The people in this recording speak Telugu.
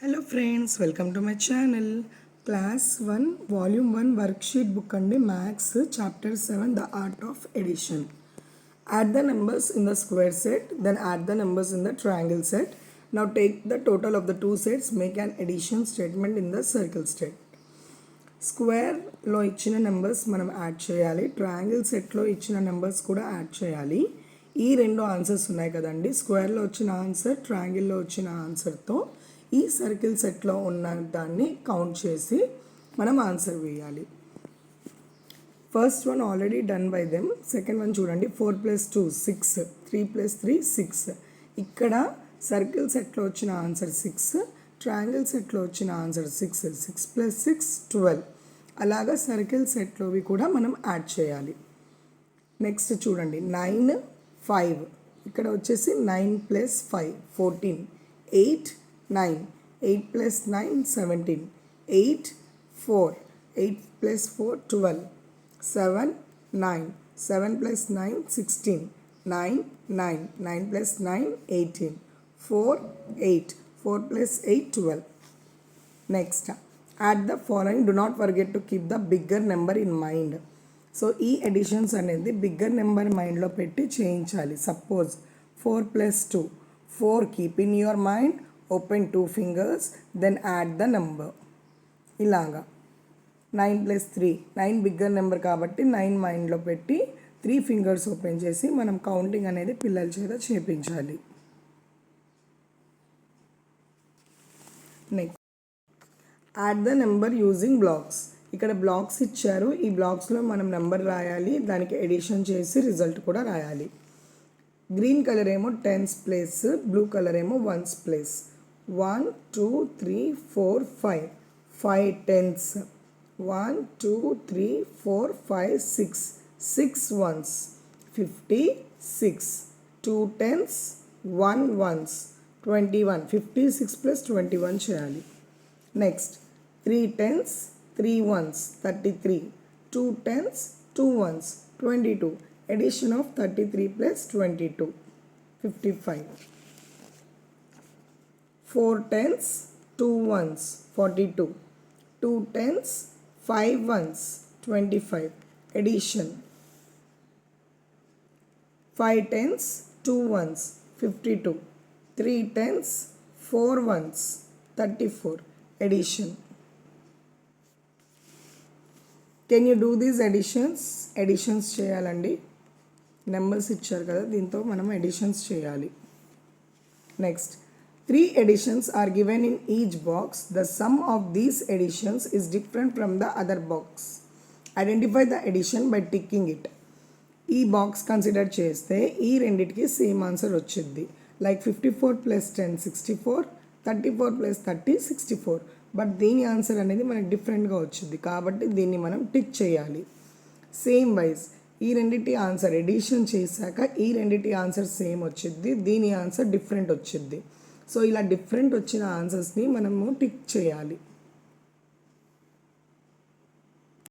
Hello friends, welcome to my channel. Class 1 Volume 1 Worksheet book and Maths Chapter 7 The Art of Addition. Add the numbers in the square set, then add the numbers in the triangle set. Now take the total of the two sets, make an addition statement in the circle set. స్క్వేర్లో ఇచ్చిన నెంబర్స్ మనం యాడ్ చేయాలి, ట్రయాంగిల్ సెట్లో ఇచ్చిన నెంబర్స్ కూడా యాడ్ చేయాలి. ఈ రెండు ఆన్సర్స్ ఉన్నాయి కదండి, స్క్వేర్లో వచ్చిన ఆన్సర్ ట్రయాంగిల్లో వచ్చిన ఆన్సర్తో ఈ సర్కిల్ సెట్లో ఉన్న దాన్ని కౌంట్ చేసి మనం ఆన్సర్ వేయాలి. First one already done by them. Second one చూడండి, 4 + 2 6, 3 + 3 6. ఇక్కడ సర్కిల్ సెట్లో వచ్చిన ఆన్సర్ 6, ట్రయాంగిల్ సెట్లో వచ్చిన ఆన్సర్ 6, 6 + 6 12. అలాగా సర్కిల్ సెట్లోవి కూడా మనం యాడ్ చేయాలి. నెక్స్ట్ చూడండి 9 5, ఇక్కడ వచ్చేసి 9 + 5 14, 8 9, 8 + 9 17, 8 4, 8 + 4 12, 7 9, 7 + 9 16, 9 9, 9 + 9 18, 4 8, 4 + 8 12. Next, add the following. Do not forget to keep the bigger number in mind. So ఈ ఎడిషన్స్ అనేది బిగ్గర్ నెంబర్ మైండ్లో పెట్టి చేయించాలి. Suppose 4 + 2, 4 keep in your mind, open 2 fingers, then add the number. ఇలాగా 9 + 3, 9 బిగ్గర్ నెంబర్ కాబట్టి 9 మైండ్లో పెట్టి 3 fingers ఓపెన్ చేసి మనం కౌంటింగ్ అనేది పిల్లల చేత చేయించాలి. Next, add the number using blocks. ఇక్కడ బ్లాక్స్ ఇచ్చారు, ఈ బ్లాక్స్లో మనం నెంబర్ రాయాలి, దానికి ఎడిషన్ చేసి రిజల్ట్ కూడా రాయాలి. గ్రీన్ కలర్ ఏమో టెన్స్ ప్లేస్, బ్లూ కలర్ ఏమో ones place. 1 2 3 4 5, 5 tens, 1 2 3 4 5 6, 6 ones, 56, 2 tens, 1 ones, 21. 56 + 21 చేయాలి. Next 3 tens, 3 ones, 33, 2 tens, 2 ones, 22. Addition of 33 + 22, 55. 4 tens, 2 ones, 42, 2 tens, 5 ones, 25. Addition 5 tens, 2 ones, 52, 3 tens, 4 ones, 34. Addition. Can you do these additions చేయాలండి. నెంబర్స్ ఇచ్చారు కదా, దీంతో మనం ఎడిషన్స్ చేయాలి. Next, 3 additions are given in each box. The sum of these additions is different from the other box. Identify the addition by ticking it. ఈ బాక్స్ కన్సిడర్ చేస్తే ఈ రెండిటికి సేమ్ ఆన్సర్ వచ్చింది. లైక్ 54 + 10 64, 34 + 30 64. బట్ దీని ఆన్సర్ అనేది మనకి డిఫరెంట్గా వచ్చింది కాబట్టి దీన్ని మనం టిక్ చేయాలి. సేమ్ వైజ్ ఈ రెండింటి ఆన్సర్ ఎడిషన్ చేశాక ఈ రెండింటి ఆన్సర్ సేమ్ వచ్చింది, దీని ఆన్సర్ డిఫరెంట్ వచ్చింది. సో ఇలా డిఫరెంట్ వచ్చిన ఆన్సర్స్ని మనము టిక్ చేయాలి.